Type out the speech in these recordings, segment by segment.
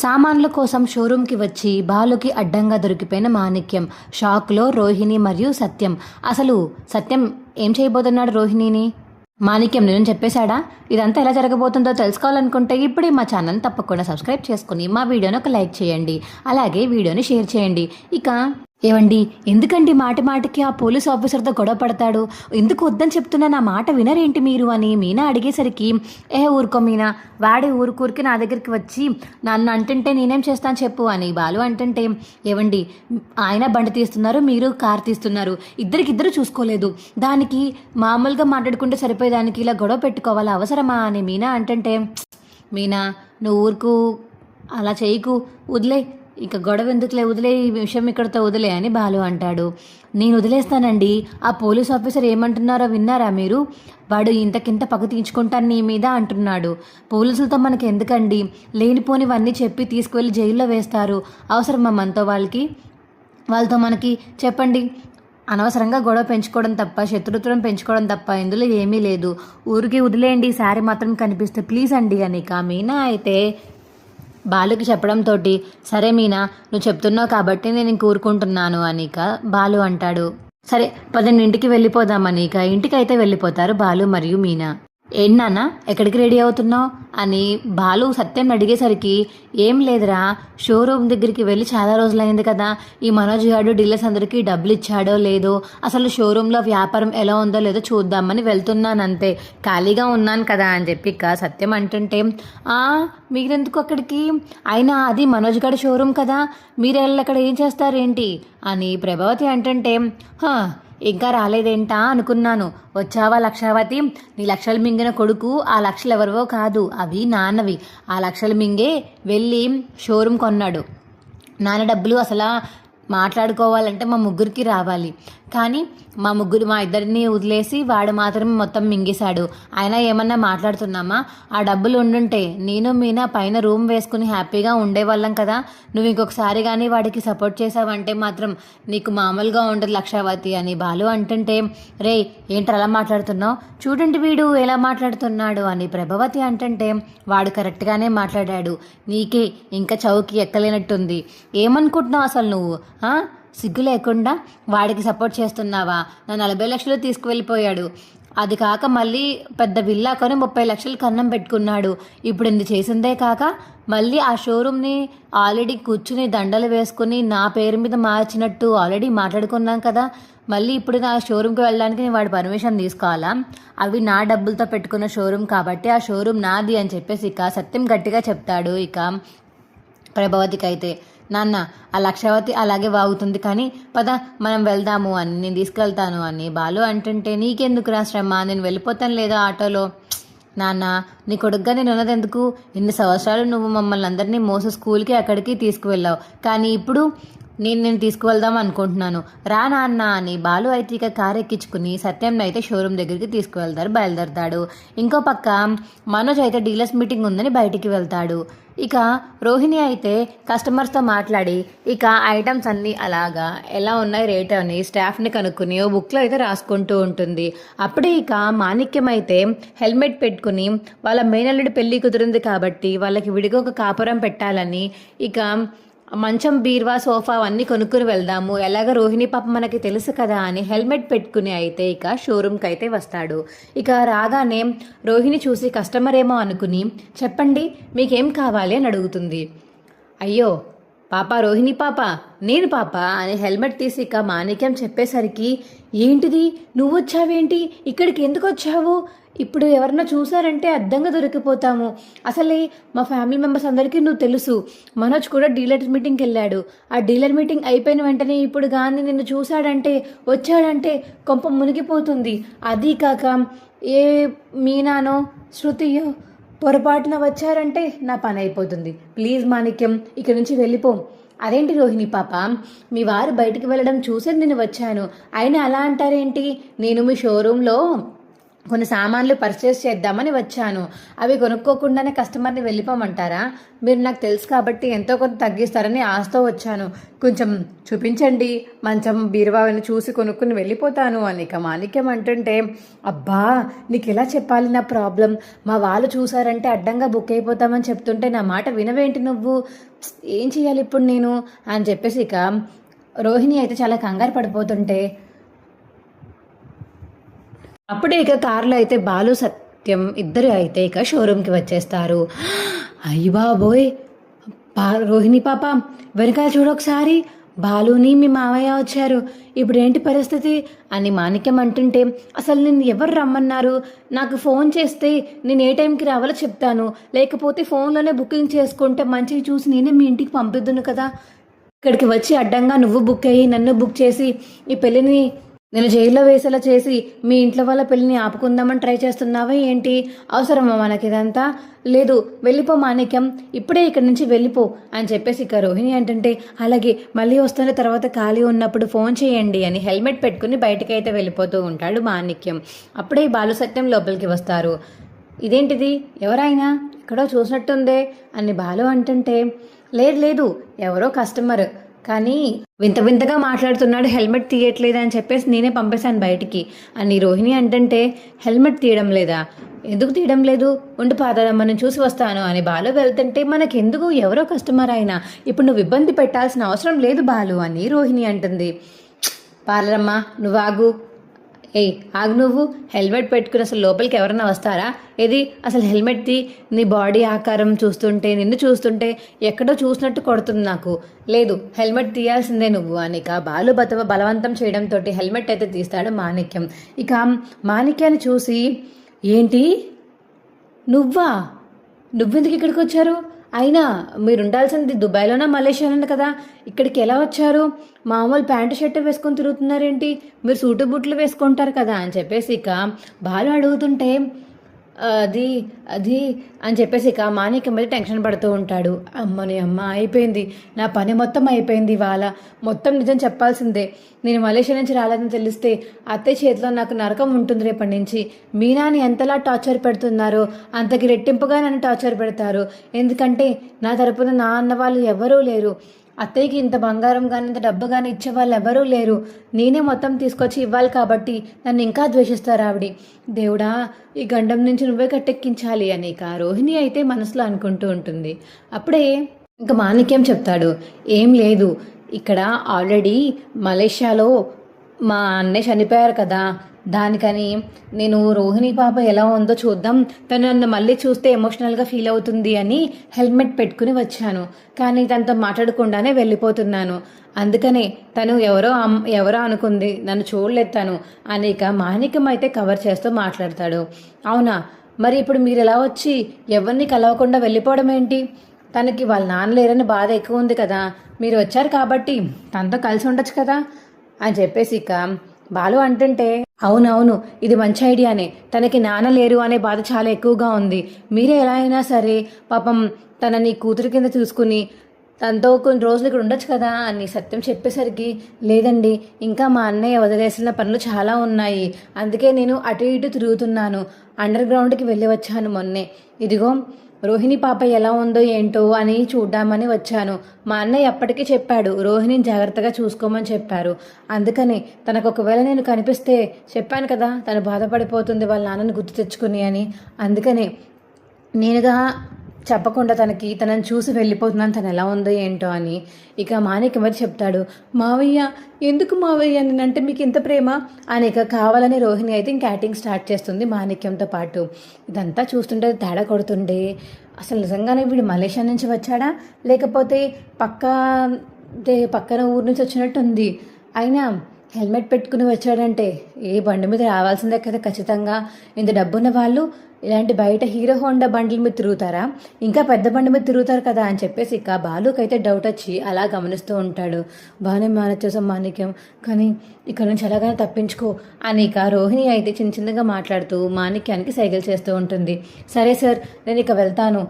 సామాన్ల కోసం షోరూంకి వచ్చి బాలుకి అడ్డంగా దొరికిపోయిన మాణిక్యం. షాక్లో రోహిణి మరియు సత్యం. అసలు సత్యం ఏం చేయబోతున్నాడు రోహిణిని? మాణిక్యం నిజం చెప్పేశాడా? ఇదంతా ఎలా జరగబోతుందో తెలుసుకోవాలనుకుంటే ఇప్పుడే మా ఛానల్ తప్పకుండా సబ్స్క్రైబ్ చేసుకుని మా వీడియోని ఒక లైక్ చేయండి. అలాగే వీడియోని షేర్ చేయండి. ఇక ఏవండి, ఎందుకండి మాటి మాటికి ఆ పోలీస్ ఆఫీసర్తో గొడవ పడతాడు? ఎందుకు వద్దని చెప్తున్నా నా మాట వినరేంటి మీరు అని మీనా అడిగేసరికి, ఊరుకో మీనా, వాడే ఊరుకూరికి నా దగ్గరికి వచ్చి నన్ను అంటుంటే నేనేం చేస్తాను చెప్పు అని బాలు అంటుంటే, ఏవండి ఆయన బండి తీస్తున్నారు, మీరు కార్ తీస్తున్నారు, ఇద్దరికిద్దరు చూసుకోలేదు, దానికి మామూలుగా మాట్లాడుకుంటే సరిపోయేదానికి ఇలా గొడవ పెట్టుకోవాలా అవసరమా అని మీనా అంటుంటే, మీనా నువ్వు ఊరుకు అలా చేయకు, వదిలే, ఇక గొడవ ఎందుకులే, వదిలే, ఈ విషయం ఇక్కడితో వదిలే అని బాలు అంటాడు. నేను వదిలేస్తానండి, ఆ పోలీస్ ఆఫీసర్ ఏమంటున్నారో విన్నారా మీరు? వాడు ఇంతకింత పగ తీర్చుకుంటాను నీ మీద అంటున్నాడు. పోలీసులతో మనకి ఎందుకండి, లేనిపోనివన్నీ చెప్పి తీసుకువెళ్ళి జైల్లో వేస్తారు. అవసరమా మనతో వాళ్ళతో మనకి చెప్పండి. అనవసరంగా గొడవ పెంచుకోవడం తప్ప, శత్రుత్వం పెంచుకోవడం తప్ప ఇందులో ఏమీ లేదు. ఊరికి వదిలేయండి, ఈసారి మాత్రం కనిపిస్తే ప్లీజ్ అండి అని. మీనా అయితే బాలుకి చెప్పడంతో, సరే మీనా నువ్వు చెప్తున్నావు కాబట్టి నేను ఇంక ఊరుకుంటున్నాను అనిక బాలు అంటాడు. సరే పదండి ఇంటికి వెళ్ళిపోదామని. ఇంటికి అయితే వెళ్ళిపోతారు బాలు మరియు మీనా. ఏంటన్నా ఎక్కడికి రెడీ అవుతున్నావు అని బాలు సత్యం అడిగేసరికి, ఏం లేదురా, షోరూమ్ దగ్గరికి వెళ్ళి చాలా రోజులైంది కదా, ఈ మనోజ్ గారు డీలర్స్ అందరికీ డబ్బులు ఇచ్చాడో లేదో, అసలు షోరూంలో వ్యాపారం ఎలా ఉందో లేదో చూద్దామని వెళ్తున్నాను అంతే, ఖాళీగా ఉన్నాను కదా అని చెప్పి సత్యం అంటుంటే, మీరెందుకు అక్కడికి, అయినా అది మనోజ్ గారి షోరూమ్ కదా, మీరు వెళ్ళి అక్కడ ఏం చేస్తారేంటి అని ప్రభావతి అంటుంటే, ఇంకా రాలేదేంటా అనుకున్నాను, వచ్చావా లక్షావతి, నీ లక్షలు మింగిన కొడుకు, ఆ లక్షలు ఎవరివో కాదు, అవి నాన్నవి, ఆ లక్షలు మింగే వెళ్ళి షోరూమ్ కొన్నాడు. నాన్న డబ్బులు అసలు మాట్లాడుకోవాలంటే మా ముగ్గురికి రావాలి, కానీ మా ఇద్దరిని వదిలేసి వాడు మాత్రమే మొత్తం మింగేశాడు. ఆయన ఏమన్నా మాట్లాడుతున్నామా? ఆ డబ్బులు ఉండుంటే నేను మీనా పైన రూమ్ వేసుకుని హ్యాపీగా ఉండేవాళ్ళం కదా. నువ్వు ఇంకొకసారి కానీ వాడికి సపోర్ట్ చేసావంటే మాత్రం నీకు మామూలుగా ఉండదు లక్షావతి అని బాలు అంటుంటే, రే ఏంటి అలా మాట్లాడుతున్నావు, చూడండి వీడు ఎలా మాట్లాడుతున్నాడు అని ప్రభావతి అంటుంటే, వాడు కరెక్ట్గానే మాట్లాడాడు, నీకే ఇంకా చౌకి ఎక్కలేనట్టుంది, ఏమనుకుంటున్నావు అసలు నువ్వు? సిగ్గు లేకుండా వాడికి సపోర్ట్ చేస్తున్నావా? నా 40 లక్షలు తీసుకువెళ్ళిపోయాడు, అది కాక మళ్ళీ పెద్ద విల్లా కొని 30 లక్షలు కన్నం పెట్టుకున్నాడు. ఇప్పుడు ఇంది చేసిందే కాక మళ్ళీ ఆ షోరూమ్ని ఆల్రెడీ కూర్చుని దండలు వేసుకుని నా పేరు మీద మార్చినట్టు ఆల్రెడీ మాట్లాడుకున్నాం కదా, మళ్ళీ ఇప్పుడు నా షోరూమ్కి వెళ్ళడానికి నేను వాడి పర్మిషన్ తీసుకోవాలా? అవి నా డబ్బులతో పెట్టుకున్న షోరూమ్ కాబట్టి ఆ షోరూమ్ నాది అని చెప్పేసి సత్యం గట్టిగా చెప్తాడు. ప్రభావతికి అయితే, నాన్న ఆ లక్షావతి అలాగే వాగుతుంది, కానీ పద మనం వెళ్దాము అని, నేను తీసుకెళ్తాను అని బాలు అంటుంటే, నీకెందుకురా శ్రమ, నేను వెళ్ళిపోతాను లేదా ఆటోలో. నాన్న నీ కొడుగ్గా నేను ఉన్నదెందుకు, ఇన్ని సంవత్సరాలు నువ్వు మమ్మల్ని అందరినీ మోస స్కూల్కి అక్కడికి తీసుకువెళ్ళావు, కానీ ఇప్పుడు నేను తీసుకువెళ్దాం అనుకుంటున్నాను, రా నాన్న అని బాలు అయితే కారు ఎక్కించుకుని సత్యంని అయితే షోరూమ్ దగ్గరికి బయలుదేరతాడు. ఇంకో పక్క మనోజ్ అయితే డీలర్స్ మీటింగ్ ఉందని బయటికి వెళ్తాడు. రోహిణి అయితే కస్టమర్స్తో మాట్లాడి ఐటమ్స్ అన్నీ అలాగా ఎలా ఉన్నాయి రేట్ అని స్టాఫ్ని కనుక్కుని ఓ బుక్లో అయితే రాసుకుంటూ ఉంటుంది. అప్పుడే మాణిక్యం అయితే హెల్మెట్ పెట్టుకుని వాళ్ళ మేనల్లుడి పెళ్ళి కుదిరింది కాబట్టి వాళ్ళకి విడిగా ఒక కాపురం పెట్టాలని మంచం, బీర్వా, సోఫా అవన్నీ కొనుక్కుని వెళ్దాము, ఎలాగ రోహిణి పాప మనకి తెలుసు కదా అని హెల్మెట్ పెట్టుకుని అయితే షోరూమ్కి అయితే వస్తాడు. రాగానే రోహిణి చూసి కస్టమర్ ఏమో అనుకుని, చెప్పండి మీకేం కావాలి అని అడుగుతుంది. అయ్యో పాప, రోహిణి పాప, నేను పాప అని హెల్మెట్ తీసి మాణిక్యం చెప్పేసరికి, ఏంటిది నువ్వు వచ్చావేంటి, ఇక్కడికి ఎందుకు వచ్చావు, ఇప్పుడు ఎవరన్నా చూసారంటే అద్దంగా దొరికిపోతాము, అసలే మా ఫ్యామిలీ మెంబర్స్ అందరికీ నువ్వు తెలుసు, మనోజ్ కూడా డీలర్ మీటింగ్కి వెళ్ళాడు, ఆ డీలర్ మీటింగ్ అయిపోయిన వెంటనే ఇప్పుడు కానీ నిన్ను చూశాడంటే వచ్చాడంటే కొంప మునిగిపోతుంది, అది కాక ఏ మీనానో శృతియో పొరపాటున వచ్చారంటే నా పని అయిపోతుంది, ప్లీజ్ మాణిక్యం ఇక్కడి నుంచి వెళ్ళిపో. అదేంటి రోహిణి పాప, మీ వారు బయటికి వెళ్ళడం చూసి నేను వచ్చాను, అయినా అలా అంటారేంటి, నేను మీ షోరూంలో కొన్ని సామాన్లు పర్చేస్ చేద్దామని వచ్చాను. అవి కొనుక్కోకుండానే కస్టమర్ని వెళ్ళిపోమంటారా? మీరు నాకు తెలుసు కాబట్టి ఎంతో కొంత తగ్గిస్తారని ఆశతో వచ్చాను. కొంచెం చూపించండి. మంచం బీరువాని చూసి కొనుక్కుని వెళ్ళిపోతాను అని ఇక మాణిక్యం అంటుంటే, అబ్బా నీకు ఎలా చెప్పాలి నా ప్రాబ్లం? మా వాళ్ళు చూసారంటే అడ్డంగా బుక్ అయిపోతామని చెప్తుంటే నా మాట వినవేంటి నువ్వు? ఏం చేయాలి ఇప్పుడు నేను అని చెప్పేసి ఇక రోహిణి అయితే చాలా కంగారు పడిపోతుంటే, అప్పుడే ఇక కారులో అయితే బాలు సత్యం ఇద్దరు అయితే ఇక షోరూమ్కి వచ్చేస్తారు. అయ్యి బాబోయ్, రోహిణి పాప వెనకాల చూడొకసారి, బాలుని మీ మావయ్య వచ్చారు, ఇప్పుడు ఏంటి పరిస్థితి అని మాణిక్యం అంటుంటే, అసలు నేను ఎవరు రమ్మన్నారు? నాకు ఫోన్ చేస్తే నేను ఏ టైంకి రావాలో చెప్తాను, లేకపోతే ఫోన్లోనే బుకింగ్ చేసుకుంటే మంచిగా చూసి నేనే మీ ఇంటికి పంపిద్దును కదా. ఇక్కడికి వచ్చి అడ్డంగా నువ్వు బుక్ అయ్యి నన్ను బుక్ చేసి ఈ పెళ్ళిని నేను జైల్లో వేసేలా చేసి మీ ఇంట్లో వాళ్ళ పెళ్ళిని ఆపుకుందామని ట్రై చేస్తున్నావా ఏంటి? అవసరమా మనకిదంతా? లేదు, వెళ్ళిపో మాణిక్యం, ఇప్పుడే ఇక్కడి నుంచి వెళ్ళిపో అని చెప్పేసి ఇక రోహిణి అంటుంటే, అలాగే మళ్ళీ వస్తున్న తర్వాత ఖాళీ ఉన్నప్పుడు ఫోన్ చేయండి అని హెల్మెట్ పెట్టుకుని బయటకైతే వెళ్ళిపోతూ ఉంటాడు మాణిక్యం. అప్పుడే బాలు సత్యం లోపలికి వస్తారు. ఇదేంటిది, ఎవరైనా ఎక్కడో చూసినట్టుందే అని బాలు అంటుంటే, లేదు ఎవరో కస్టమర్, కానీ వింత వింతగా మాట్లాడుతున్నాడు, హెల్మెట్ తీయట్లేదా అని చెప్పేసి నేనే పంపేశాను బయటికి అని రోహిణి అంటుంటే, హెల్మెట్ తీయడం లేదా? ఎందుకు తీయడం లేదు? ఉండి పాదమ్మ నేను చూసి వస్తాను అని బాలు వెళ్తుంటే, మనకెందుకు, ఎవరో కస్టమర్ అయినా ఇప్పుడు నువ్వు ఇబ్బంది పెట్టాల్సిన అవసరం లేదు బాలు అని రోహిణి అంటుంది. పార్లరమ్మ నువ్వు ఆగు, ఆగు, నువ్వు హెల్మెట్ పెట్టుకుని అసలు లోపలికి ఎవరన్నా వస్తారా? ఏది అసలు హెల్మెట్ తీ, నీ బాడీ ఆకారం చూస్తుంటే, నిన్ను చూస్తుంటే ఎక్కడో చూసినట్టు కొడుతుంది నాకు. లేదు, హెల్మెట్ తీయాల్సిందే నువ్వు అని ఇక బాలు బలవంతం చేయడంతో హెల్మెట్ అయితే తీస్తాడు మాణిక్యం. ఇక మాణిక్యాన్ని చూసి, ఏంటి నువ్వెందుకు ఇక్కడికి వచ్చారు? అయినా మీరు ఉండాల్సింది దుబాయ్లోనా మలేషియాలోనే కదా, ఇక్కడికి ఎలా వచ్చారు? మామూలు ప్యాంటు షర్ట్ వేసుకొని తిరుగుతున్నారేంటి? మీరు సూటు బుట్లు వేసుకుంటారు కదా అని చెప్పేసి ఇక బాలు అడుగుతుంటే, అది అది అని చెప్పేసి ఇక మాణిక్యం మీద టెన్షన్ పడుతూ ఉంటాడు. అమ్మని అమ్మ, అయిపోయింది, నా పని మొత్తం అయిపోయింది ఇవాళ. మొత్తం నిజం చెప్పాల్సిందే. నేను మలేషియా నుంచి రాలేదని తెలిస్తే అత్తయ్య చేతిలో నాకు నరకం ఉంటుంది రేపటి నుంచి. మీనాని ఎంతలా టార్చర్ పెడుతున్నారో అంతకి రెట్టింపుగా నన్ను టార్చర్ పెడతారు. ఎందుకంటే నా తరపున నా అన్న వాళ్ళు ఎవరూ లేరు. అత్తయ్యకి ఇంత బంగారం కానీ ఇంత డబ్బు కానీ ఇచ్చే వాళ్ళు ఎవరూ లేరు. నేనే మొత్తం తీసుకొచ్చి ఇవ్వాలి కాబట్టి నన్ను ఇంకా ద్వేషిస్తారు ఆవిడ. దేవుడా, ఈ గండం నుంచి నువ్వే కట్టెక్కించాలి అని ఇక రోహిణి అయితే మనసులో అనుకుంటూ ఉంటుంది. అప్పుడే ఇంకా మాణిక్యం చెప్తాడు, ఏం లేదు, ఇక్కడ ఆల్రెడీ మలేషియాలో మా అన్నయ్య చనిపోయారు కదా, దానికని నేను రోహిణి పాప ఎలా ఉందో చూద్దాం, తను నన్ను మళ్ళీ చూస్తే ఎమోషనల్గా ఫీల్ అవుతుంది అని హెల్మెట్ పెట్టుకుని వచ్చాను. కానీ తనతో మాట్లాడకుండానే వెళ్ళిపోతున్నాను. అందుకనే తను ఎవరో అనుకుంది, నన్ను చూడలేదు తను అని ఇక మాణిక్యం అయితే కవర్ చేస్తూ మాట్లాడతాడు. అవునా, మరి ఇప్పుడు మీరు ఎలా వచ్చి ఎవరిని కలవకుండా వెళ్ళిపోవడం ఏంటి? తనకి వాళ్ళ నాన్న లేరని బాధ ఎక్కువ ఉంది కదా, మీరు వచ్చారు కాబట్టి తనతో కలిసి ఉండొచ్చు కదా అని చెప్పేసి ఇక బాలు అంటుంటే, అవునవును, ఇది మంచి ఐడియానే, తనకి నాన్న లేరు అనే బాధ చాలా ఎక్కువగా ఉంది. మీరే ఎలా అయినా సరే పాపం తనని కూతురు కింద చూసుకుని తనతో కొన్ని రోజులు ఇక్కడ ఉండొచ్చు కదా అని సత్యం చెప్పేసరికి, లేదండి, ఇంకా మా అన్నయ్య వదిలేసిన పనులు చాలా ఉన్నాయి, అందుకే నేను అటు ఇటు తిరుగుతున్నాను, అండర్ గ్రౌండ్కి వెళ్ళి వచ్చాను మొన్నే. ఇదిగో రోహిణి పాప ఎలా ఉందో ఏంటో అని చూద్దామని వచ్చాను. మా అన్నయ్య అప్పటికీ చెప్పాడు, రోహిణిని జాగ్రత్తగా చూసుకోమని చెప్పారు. అందుకని తనకు ఒకవేళ నేను కనిపిస్తే, చెప్పాను కదా తను బాధపడిపోతుంది వాళ్ళ నాన్నని గుర్తు తెచ్చుకుని అని, అందుకని నేనుగా చెప్పకుండా తనని చూసి వెళ్ళిపోతున్నాను, తను ఎలా ఉందో ఏంటో అని. ఇక మాణిక్యం మరి చెప్తాడు, మావయ్య ఎందుకు మావయ్య నేనంటే మీకు ఇంత ప్రేమ అని ఇక కావాలని రోహిణి అయితే ఇంక యాక్టింగ్ స్టార్ట్ చేస్తుంది మాణిక్యంతో పాటు. ఇదంతా చూస్తుంటే తేడా కొడుతుండే, అసలు నిజంగానే వీడు మలేషియా నుంచి వచ్చాడా లేకపోతే పక్కన ఊరు నుంచి వచ్చినట్టు ఉంది. అయినా హెల్మెట్ పెట్టుకుని వచ్చాడంటే ఏ బండి మీద రావాల్సిందే కదా ఖచ్చితంగా. ఇంత డబ్బున్న వాళ్ళు ఇలాంటి బయట హీరో హోండా బండ్ల మీద తిరుగుతారా? ఇంకా పెద్ద బండి మీద తిరుగుతారు కదా అని చెప్పేసి ఇక బాలుకైతే డౌట్ వచ్చి అలా గమనిస్తూ ఉంటాడు. బాగానే మేనేజ్ చేసాం మాణిక్యం, కానీ ఇక్కడ నుంచి ఎలాగైనా తప్పించుకో అని ఇక రోహిణి అయితే చిన్నగా మాట్లాడుతూ మాణిక్యానికి సైకిల్ చేస్తూ ఉంటుంది. సరే సార్, నేను ఇక వెళ్తాను,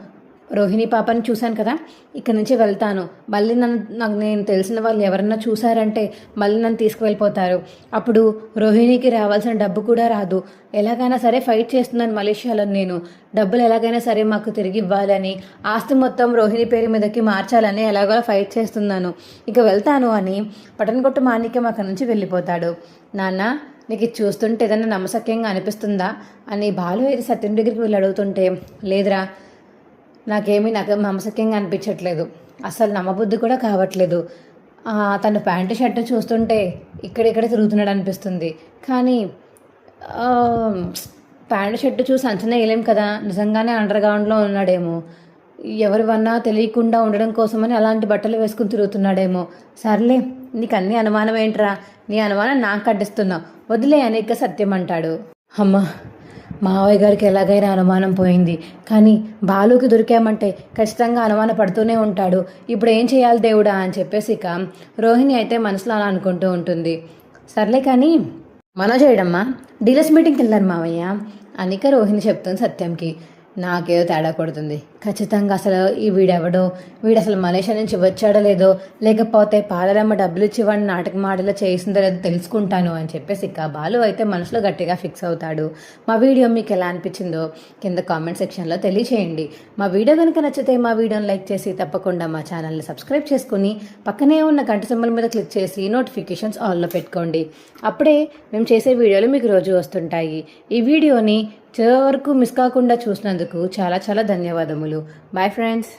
రోహిణి పాపని చూశాను కదా, ఇక్కడ నుంచి వెళ్తాను. మళ్ళీ నాకు నేను తెలిసిన వాళ్ళు ఎవరన్నా చూసారంటే మళ్ళీ నన్ను తీసుకువెళ్ళిపోతారు. అప్పుడు రోహిణికి రావాల్సిన డబ్బు కూడా రాదు. ఎలాగైనా సరే ఫైట్ చేస్తున్నాను మలేషియాలో. నేను డబ్బులు ఎలాగైనా సరే మాకు తిరిగి ఇవ్వాలని, ఆస్తి మొత్తం రోహిణి పేరు మీదకి మార్చాలని ఎలాగో ఫైట్ చేస్తున్నాను. ఇక వెళ్తాను అని పట్టణకొట్టు మాణిక్యం అక్కడి నుంచి వెళ్ళిపోతాడు. నాన్న, నీకు ఇది చూస్తుంటే ఏదైనా నమ్మశక్యంగా అనిపిస్తుందా అని బాలు అయితే సత్యం దగ్గరికి వెళ్ళి అడుగుతుంటే, లేదురా, నాకు నమ్మశక్యంగా అనిపించట్లేదు, అసలు నమ్మబుద్ధి కూడా కావట్లేదు. తను ప్యాంటు షర్టు చూస్తుంటే ఇక్కడిక్కడ తిరుగుతున్నాడు అనిపిస్తుంది. కానీ ప్యాంటు షర్టు చూసి అంచనా వేయలేం కదా, నిజంగానే అండర్ గ్రౌండ్లో ఉన్నాడేమో, ఎవరివన్నా తెలియకుండా ఉండడం కోసమని అలాంటి బట్టలు వేసుకుని తిరుగుతున్నాడేమో. సర్లే, నీకు అన్ని అనుమానం ఏంట్రా, నీ అనుమానం నాకు కట్టిస్తున్నావు, వదిలే అని ఇక సత్యం అంటాడు. అమ్మా, మావయ్య గారికి ఎలాగైనా అనుమానం పోయింది, కానీ బాలుకి దొరికామంటే ఖచ్చితంగా అనుమాన పడుతూనే ఉంటాడు. ఇప్పుడు ఏం చేయాలి దేవుడా అని చెప్పేసి ఇక రోహిణి అయితే మనసులో అలా అనుకుంటూ ఉంటుంది. సర్లే కానీ మనోజ్ చేయడమ్మా డీలర్స్ మీటింగ్కి వెళ్ళారు మావయ్య అనిక రోహిణి చెప్తుంది సత్యంకి. నాకేదో తేడా కొడుతుంది ఖచ్చితంగా. అసలు వీడు అసలు మలేషియా నుంచి వచ్చాడో లేదో, లేకపోతే పాలరమ్మ డబ్బులు ఇచ్చి వాడిని నాటకం ఆడేలా చేసిందో లేదో తెలుసుకుంటాను అని చెప్పేసి ఇక బాలు అయితే మనసులో గట్టిగా ఫిక్స్ అవుతాడు. మా వీడియో మీకు ఎలా అనిపించిందో కింద కామెంట్ సెక్షన్లో తెలియచేయండి. మా వీడియో కనుక నచ్చితే మా వీడియోని లైక్ చేసి తప్పకుండా మా ఛానల్ని సబ్స్క్రైబ్ చేసుకుని పక్కనే ఉన్న గంట సింబల్ మీద క్లిక్ చేసి నోటిఫికేషన్స్ ఆల్లో పెట్టుకోండి. అప్పుడే మేము చేసే వీడియోలు మీకు రోజు వస్తుంటాయి. ఈ వీడియోని చివరి వరకు మిస్ కాకుండా చూసినందుకు చాలా చాలా ధన్యవాదములు. Bye friends.